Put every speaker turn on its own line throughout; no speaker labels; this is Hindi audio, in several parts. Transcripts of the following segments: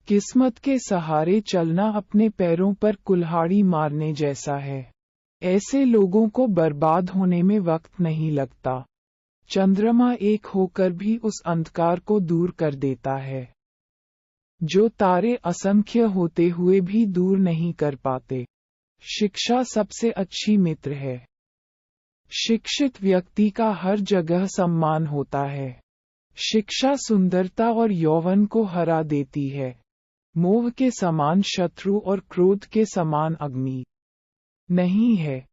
किस्मत के सहारे चलना अपने पैरों पर कुल्हाड़ी मारने जैसा है। ऐसे लोगों को बर्बाद होने में वक्त नहीं लगता। चंद्रमा एक होकर भी उस अंधकार को दूर कर देता है जो तारे असंख्य होते हुए भी दूर नहीं कर पाते। शिक्षा सबसे अच्छी मित्र है। शिक्षित व्यक्ति का हर जगह सम्मान होता है। शिक्षा सुंदरता और यौवन को हरा देती है। मोह के समान शत्रु और क्रोध के समान अग्नि नहीं है।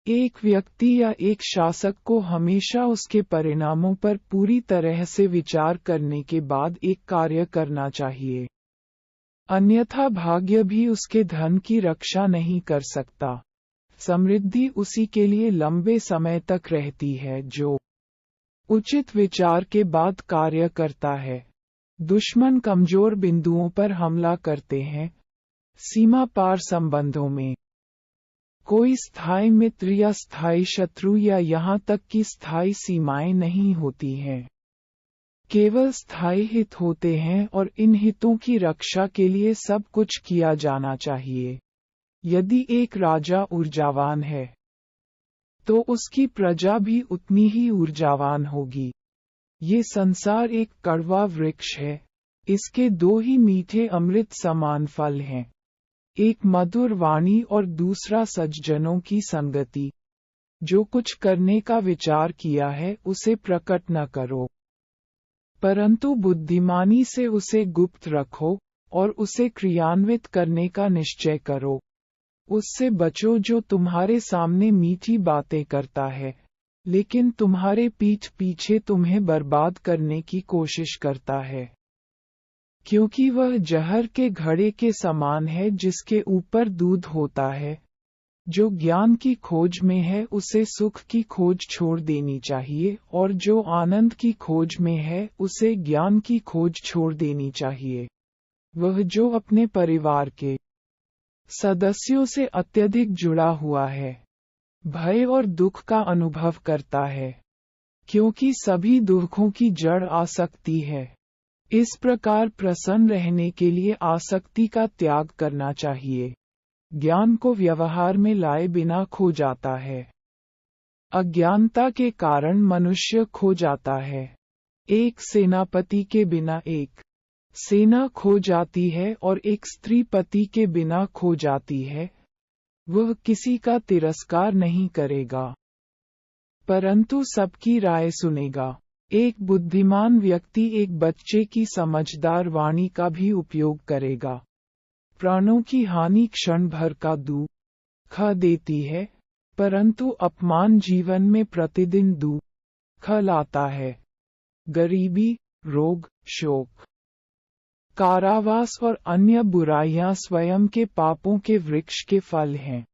एक व्यक्ति या एक शासक को हमेशा उसके परिणामों पर पूरी तरह से विचार करने के बाद एक कार्य करना चाहिए, अन्यथा भाग्य भी उसके धन की रक्षा नहीं कर सकता। समृद्धि उसी के लिए लंबे समय तक रहती है जो उचित विचार के बाद कार्य करता है। दुश्मन कमजोर बिंदुओं पर हमला करते हैं। सीमा पार संबंधों में कोई स्थायी मित्र या स्थायी शत्रु या यहाँ तक कि स्थायी सीमाएं नहीं होती हैं। केवल स्थायी हित होते हैं और इन हितों की रक्षा के लिए सब कुछ किया जाना चाहिए। यदि एक राजा ऊर्जावान है तो उसकी प्रजा भी उतनी ही ऊर्जावान होगी। ये संसार एक कड़वा वृक्ष है। इसके दो ही मीठे अमृत समान फल हैं, एक मधुर वाणी और दूसरा सज्जनों की संगति। जो कुछ करने का विचार किया है उसे प्रकट न करो, परंतु बुद्धिमानी से उसे गुप्त रखो और उसे क्रियान्वित करने का निश्चय करो। उससे बचो जो तुम्हारे सामने मीठी बातें करता है, लेकिन तुम्हारे पीठ पीछे तुम्हें बर्बाद करने की कोशिश करता है, क्योंकि वह जहर के घड़े के समान है जिसके ऊपर दूध होता है। जो ज्ञान की खोज में है उसे सुख की खोज छोड़ देनी चाहिए, और जो आनंद की खोज में है उसे ज्ञान की खोज छोड़ देनी चाहिए। वह जो अपने परिवार के सदस्यों से अत्यधिक जुड़ा हुआ है, भय और दुख का अनुभव करता है, क्योंकि सभी दुखों की जड़ आसक्ति है। इस प्रकार प्रसन्न रहने के लिए आसक्ति का त्याग करना चाहिए। ज्ञान को व्यवहार में लाए बिना खो जाता है। अज्ञानता के कारण मनुष्य खो जाता है। एक सेनापति के बिना एक सेना खो जाती है और एक स्त्री पति के बिना खो जाती है। वह किसी का तिरस्कार नहीं करेगा, परंतु सबकी राय सुनेगा। एक बुद्धिमान व्यक्ति एक बच्चे की समझदार वाणी का भी उपयोग करेगा। प्राणों की हानि क्षण भर का दुख देती है, परंतु अपमान जीवन में प्रतिदिन दुख लाता है। गरीबी, रोग, शोक, कारावास और अन्य बुराइयां स्वयं के पापों के वृक्ष के फल हैं।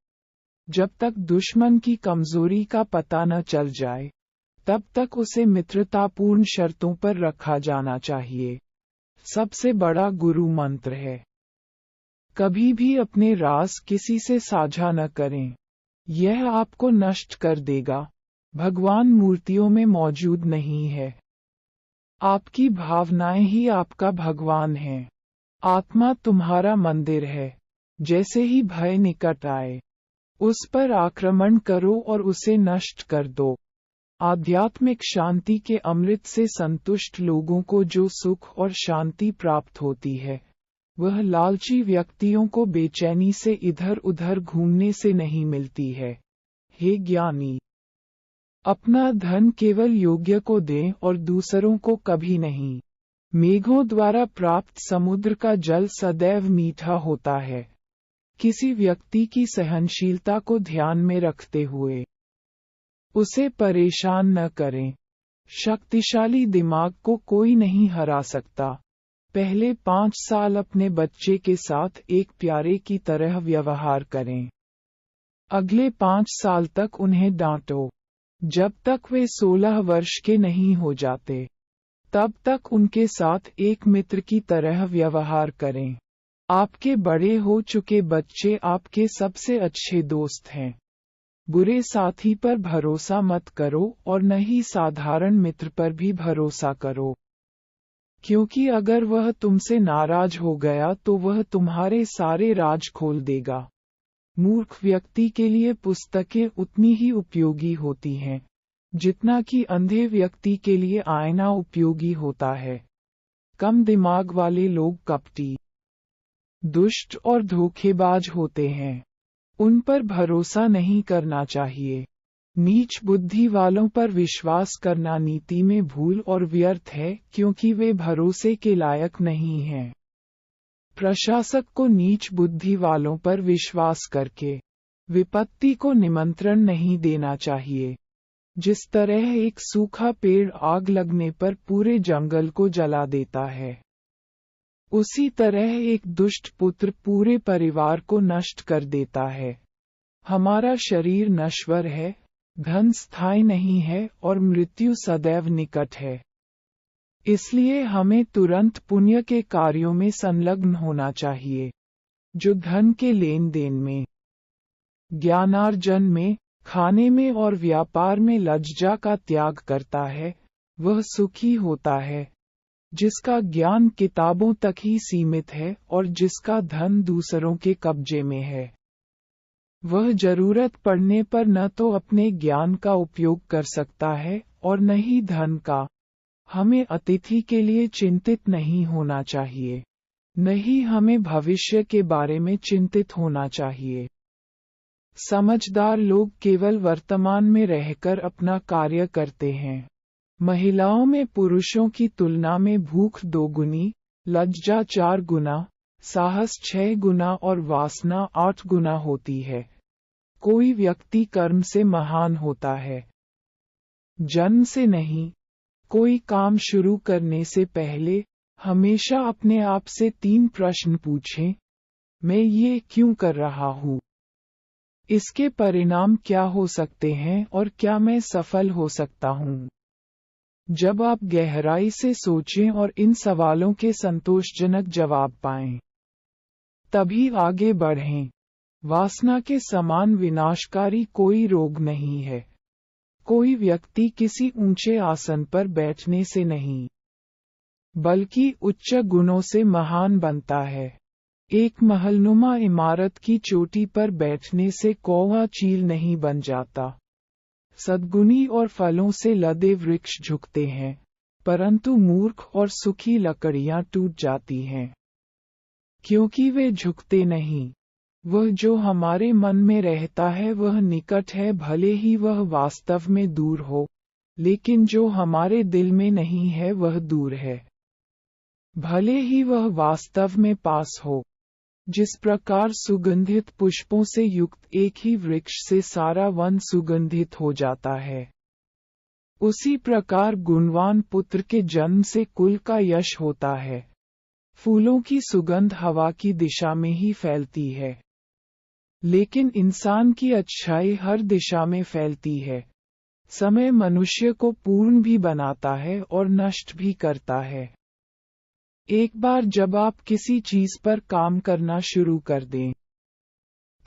जब तक दुश्मन की कमजोरी का पता न चल जाए, तब तक उसे मित्रतापूर्ण शर्तों पर रखा जाना चाहिए। सबसे बड़ा गुरु मंत्र है, कभी भी अपने राज किसी से साझा न करें। यह आपको नष्ट कर देगा। भगवान मूर्तियों में मौजूद नहीं है। आपकी भावनाएं ही आपका भगवान है। आत्मा तुम्हारा मंदिर है। जैसे ही भय निकट आए, उस पर आक्रमण करो और उसे नष्ट कर दो। आध्यात्मिक शांति के अमृत से संतुष्ट लोगों को जो सुख और शांति प्राप्त होती है, वह लालची व्यक्तियों को बेचैनी से इधर उधर घूमने से नहीं मिलती है। हे ज्ञानी, अपना धन केवल योग्य को दें और दूसरों को कभी नहीं। मेघों द्वारा प्राप्त समुद्र का जल सदैव मीठा होता है। किसी व्यक्ति की सहनशीलता को ध्यान में रखते हुए उसे परेशान न करें। शक्तिशाली दिमाग को कोई नहीं हरा सकता। पहले 5 साल अपने बच्चे के साथ एक प्यारे की तरह व्यवहार करें। अगले 5 साल तक उन्हें डांटो। जब तक वे 16 वर्ष के नहीं हो जाते, तब तक उनके साथ एक मित्र की तरह व्यवहार करें। आपके बड़े हो चुके बच्चे आपके सबसे अच्छे दोस्त हैं। बुरे साथी पर भरोसा मत करो और न ही साधारण मित्र पर भी भरोसा करो। क्योंकि अगर वह तुमसे नाराज हो गया तो वह तुम्हारे सारे राज खोल देगा। मूर्ख व्यक्ति के लिए पुस्तकें उतनी ही उपयोगी होती हैं, जितना कि अंधे व्यक्ति के लिए आईना उपयोगी होता है। कम दिमाग वाले लोग कपटी, दुष्ट और धोखेबाज होते हैं। उन पर भरोसा नहीं करना चाहिए। नीच बुद्धि वालों पर विश्वास करना नीति में भूल और व्यर्थ है, क्योंकि वे भरोसे के लायक नहीं हैं। प्रशासक को नीच बुद्धि वालों पर विश्वास करके विपत्ति को निमंत्रण नहीं देना चाहिए। जिस तरह एक सूखा पेड़ आग लगने पर पूरे जंगल को जला देता है, उसी तरह एक दुष्ट पुत्र पूरे परिवार को नष्ट कर देता है। हमारा शरीर नश्वर है, धन स्थायी नहीं है और मृत्यु सदैव निकट है। इसलिए हमें तुरंत पुण्य के कार्यों में संलग्न होना चाहिए, जो धन के लेन देन में, ज्ञानार्जन में, खाने में और व्यापार में लज्जा का त्याग करता है, वह सुखी होता है। जिसका ज्ञान किताबों तक ही सीमित है और जिसका धन दूसरों के कब्जे में है, वह जरूरत पड़ने पर न तो अपने ज्ञान का उपयोग कर सकता है और न ही धन का। हमें अतिथि के लिए चिंतित नहीं होना चाहिए, न ही हमें भविष्य के बारे में चिंतित होना चाहिए। समझदार लोग केवल वर्तमान में रहकर अपना कार्य करते हैं। महिलाओं में पुरुषों की तुलना में भूख 2 गुनी, लज्जा 4 गुना, साहस 6 गुना और वासना 8 गुना होती है। कोई व्यक्ति कर्म से महान होता है, जन्म से नहीं। कोई काम शुरू करने से पहले हमेशा अपने आप से 3 प्रश्न पूछें। मैं ये क्यों कर रहा हूँ? इसके परिणाम क्या हो सकते हैं और क्या मैं सफल हो सकता हूँ? जब आप गहराई से सोचें और इन सवालों के संतोषजनक जवाब पाएं, तभी आगे बढ़ें। वासना के समान विनाशकारी कोई रोग नहीं है। कोई व्यक्ति किसी ऊंचे आसन पर बैठने से नहीं, बल्कि उच्च गुणों से महान बनता है। एक महलनुमा इमारत की चोटी पर बैठने से कौवा चील नहीं बन जाता। सद्गुणी और फलों से लदे वृक्ष झुकते हैं, परंतु मूर्ख और सुखी लकड़ियां टूट जाती हैं, क्योंकि वे झुकते नहीं। वह जो हमारे मन में रहता है वह निकट है, भले ही वह वास्तव में दूर हो, लेकिन जो हमारे दिल में नहीं है वह दूर है, भले ही वह वास्तव में पास हो। जिस प्रकार सुगंधित पुष्पों से युक्त एक ही वृक्ष से सारा वन सुगंधित हो जाता है, उसी प्रकार गुणवान पुत्र के जन्म से कुल का यश होता है। फूलों की सुगंध हवा की दिशा में ही फैलती है, लेकिन इंसान की अच्छाई हर दिशा में फैलती है। समय मनुष्य को पूर्ण भी बनाता है और नष्ट भी करता है। एक बार जब आप किसी चीज पर काम करना शुरू कर दें,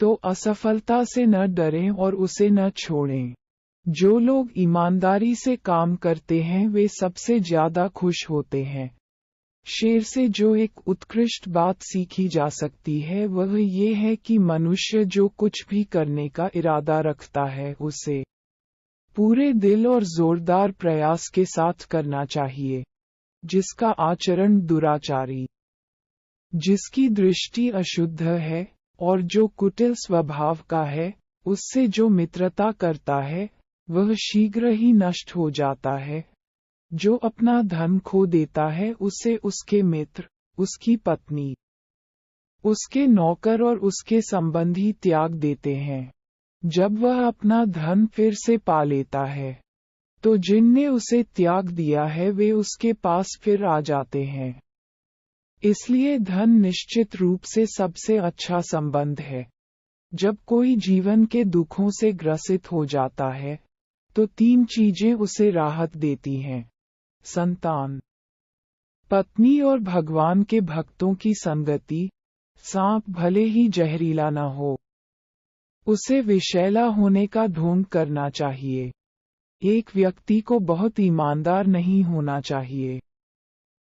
तो असफलता से न डरें और उसे न छोड़ें। जो लोग ईमानदारी से काम करते हैं वे सबसे ज्यादा खुश होते हैं। शेर से जो एक उत्कृष्ट बात सीखी जा सकती है वह ये है कि मनुष्य जो कुछ भी करने का इरादा रखता है उसे पूरे दिल और जोरदार प्रयास के साथ करना चाहिए। जिसका आचरण दुराचारी, जिसकी दृष्टि अशुद्ध है और जो कुटिल स्वभाव का है, उससे जो मित्रता करता है वह शीघ्र ही नष्ट हो जाता है। जो अपना धन खो देता है उसे उसके मित्र, उसकी पत्नी, उसके नौकर और उसके संबंधी त्याग देते हैं। जब वह अपना धन फिर से पा लेता है, तो जिनने उसे त्याग दिया है वे उसके पास फिर आ जाते हैं। इसलिए धन निश्चित रूप से सबसे अच्छा संबंध है। जब कोई जीवन के दुखों से ग्रसित हो जाता है, तो 3 चीजें उसे राहत देती हैं: संतान, पत्नी और भगवान के भक्तों की संगति। सांप भले ही जहरीला न हो, उसे विषैला होने का ढोंग करना चाहिए। एक व्यक्ति को बहुत ईमानदार नहीं होना चाहिए।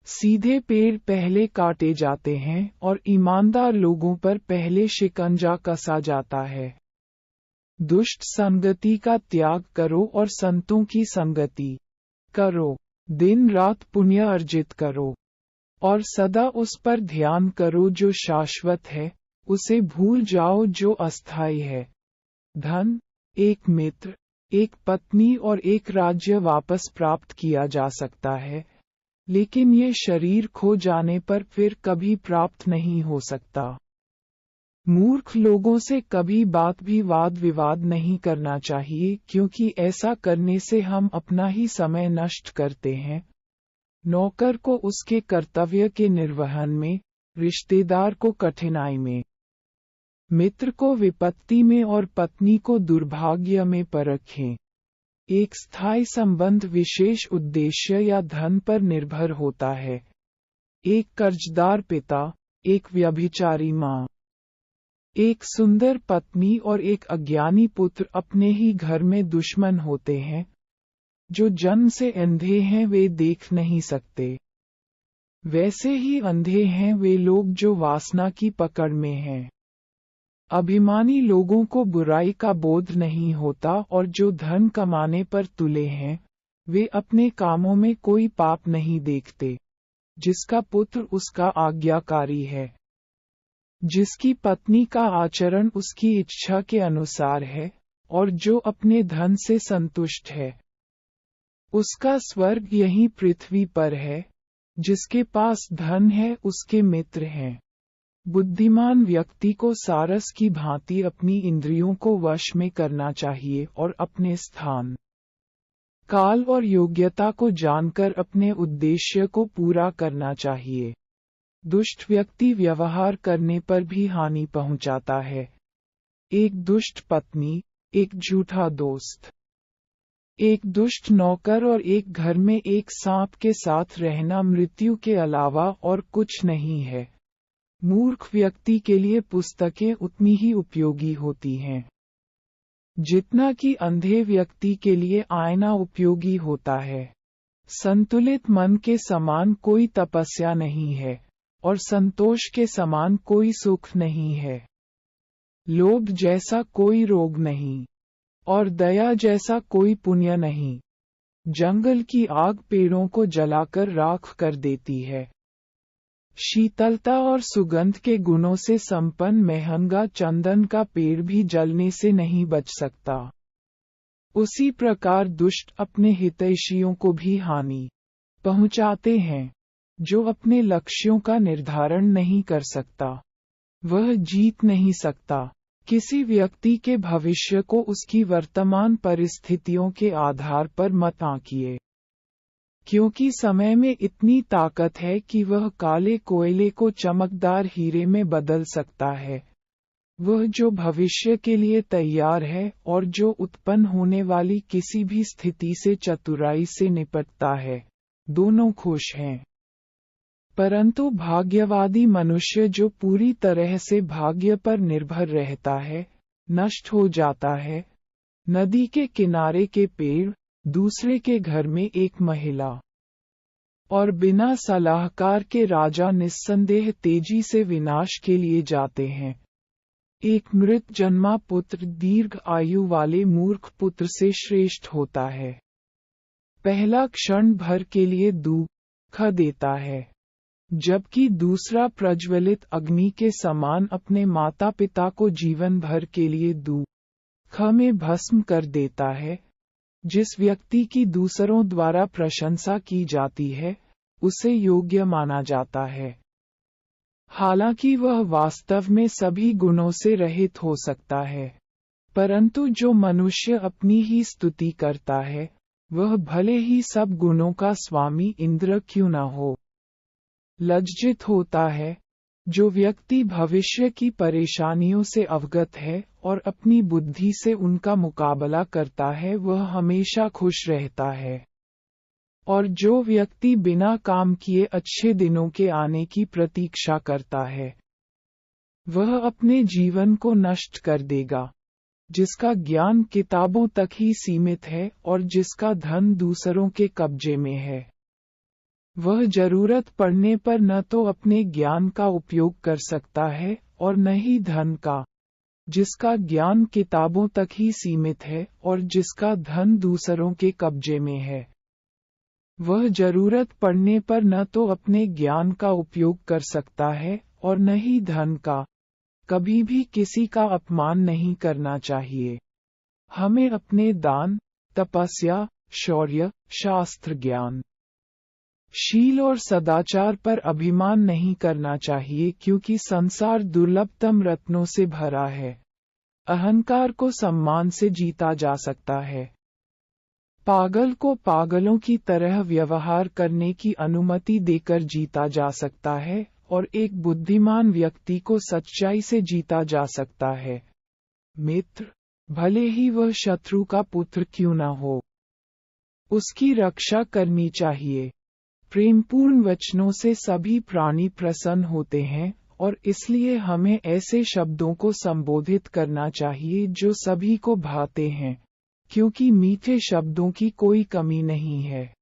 सीधे पेड़ पहले काटे जाते हैं और ईमानदार लोगों पर पहले शिकंजा कसा जाता है। दुष्ट संगति का त्याग करो और संतों की संगति करो। दिन रात पुण्य अर्जित करो और सदा उस पर ध्यान करो जो शाश्वत है, उसे भूल जाओ जो अस्थायी है। धन, एक मित्र, एक पत्नी और एक राज्य वापस प्राप्त किया जा सकता है, लेकिन ये शरीर खो जाने पर फिर कभी प्राप्त नहीं हो सकता। मूर्ख लोगों से कभी बात भी वाद विवाद नहीं करना चाहिए, क्योंकि ऐसा करने से हम अपना ही समय नष्ट करते हैं। नौकर को उसके कर्तव्य के निर्वहन में, रिश्तेदार को कठिनाई में, मित्र को विपत्ति में और पत्नी को दुर्भाग्य में परखें। एक स्थायी संबंध विशेष उद्देश्य या धन पर निर्भर होता है। एक कर्जदार पिता, एक व्यभिचारी माँ, एक सुंदर पत्नी और एक अज्ञानी पुत्र अपने ही घर में दुश्मन होते हैं। जो जन्म से अंधे हैं वे देख नहीं सकते। वैसे ही अंधे हैं वे लोग जो वासना की पकड़ में हैं। अभिमानी लोगों को बुराई का बोध नहीं होता और जो धन कमाने पर तुले हैं, वे अपने कामों में कोई पाप नहीं देखते। जिसका पुत्र उसका आज्ञाकारी है, जिसकी पत्नी का आचरण उसकी इच्छा के अनुसार है, और जो अपने धन से संतुष्ट है, उसका स्वर्ग यहीं पृथ्वी पर है। जिसके पास धन है उसके मित्र हैं। बुद्धिमान व्यक्ति को सारस की भांति अपनी इंद्रियों को वश में करना चाहिए और अपने स्थान, काल और योग्यता को जानकर अपने उद्देश्य को पूरा करना चाहिए। दुष्ट व्यक्ति व्यवहार करने पर भी हानि पहुंचाता है। एक दुष्ट पत्नी, एक झूठा दोस्त, एक दुष्ट नौकर और एक घर में एक सांप के साथ रहना मृत्यु के अलावा और कुछ नहीं है। मूर्ख व्यक्ति के लिए पुस्तकें उतनी ही उपयोगी होती हैं जितना कि अंधे व्यक्ति के लिए आईना उपयोगी होता है। संतुलित मन के समान कोई तपस्या नहीं है और संतोष के समान कोई सुख नहीं है। लोभ जैसा कोई रोग नहीं और दया जैसा कोई पुण्य नहीं। जंगल की आग पेड़ों को जलाकर राख कर देती है। शीतलता और सुगंध के गुणों से संपन्न महंगा चंदन का पेड़ भी जलने से नहीं बच सकता। उसी प्रकार दुष्ट अपने हितैषियों को भी हानि पहुंचाते हैं। जो अपने लक्ष्यों का निर्धारण नहीं कर सकता, वह जीत नहीं सकता। किसी व्यक्ति के भविष्य को उसकी वर्तमान परिस्थितियों के आधार पर मत आंकिए, क्योंकि समय में इतनी ताकत है कि वह काले कोयले को चमकदार हीरे में बदल सकता है। वह जो भविष्य के लिए तैयार है और जो उत्पन्न होने वाली किसी भी स्थिति से चतुराई से निपटता है, दोनों खुश हैं। परंतु भाग्यवादी मनुष्य जो पूरी तरह से भाग्य पर निर्भर रहता है, नष्ट हो जाता है। नदी के किनारे के पेड़, दूसरे के घर में एक महिला, और बिना सलाहकार के राजा निस्संदेह तेजी से विनाश के लिए जाते हैं। एक मृत जन्मा पुत्र दीर्घ आयु वाले मूर्ख पुत्र से श्रेष्ठ होता है। पहला क्षण भर के लिए दुख देता है, जबकि दूसरा प्रज्वलित अग्नि के समान अपने माता पिता को जीवन भर के लिए दुख में भस्म कर देता है। जिस व्यक्ति की दूसरों द्वारा प्रशंसा की जाती है, उसे योग्य माना जाता है, हालांकि वह वास्तव में सभी गुणों से रहित हो सकता है। परंतु जो मनुष्य अपनी ही स्तुति करता है, वह भले ही सब गुणों का स्वामी इंद्र क्यों न हो, लज्जित होता है। जो व्यक्ति भविष्य की परेशानियों से अवगत है और अपनी बुद्धि से उनका मुकाबला करता है, वह हमेशा खुश रहता है। और जो व्यक्ति बिना काम किए अच्छे दिनों के आने की प्रतीक्षा करता है, वह अपने जीवन को नष्ट कर देगा। जिसका ज्ञान किताबों तक ही सीमित है और जिसका धन दूसरों के कब्जे में है, वह जरूरत पड़ने पर न तो अपने ज्ञान का उपयोग कर सकता है और न ही धन का। जिसका ज्ञान किताबों तक ही सीमित है और जिसका धन दूसरों के कब्जे में है, वह जरूरत पड़ने पर न तो अपने ज्ञान का उपयोग कर सकता है और न ही धन का। कभी भी किसी का अपमान नहीं करना चाहिए। हमें अपने दान, तपस्या, शौर्य, शास्त्र ज्ञान, शील और सदाचार पर अभिमान नहीं करना चाहिए क्योंकि संसार दुर्लभतम रत्नों से भरा है। अहंकार को सम्मान से जीता जा सकता है। पागल को पागलों की तरह व्यवहार करने की अनुमति देकर जीता जा सकता है और एक बुद्धिमान व्यक्ति को सच्चाई से जीता जा सकता है। मित्र, भले ही वह शत्रु का पुत्र क्यों न हो, उसकी रक्षा करनी चाहिए। प्रेमपूर्ण वचनों से सभी प्राणी प्रसन्न होते हैं और इसलिए हमें ऐसे शब्दों को संबोधित करना चाहिए जो सभी को भाते हैं, क्योंकि मीठे शब्दों की कोई कमी नहीं है।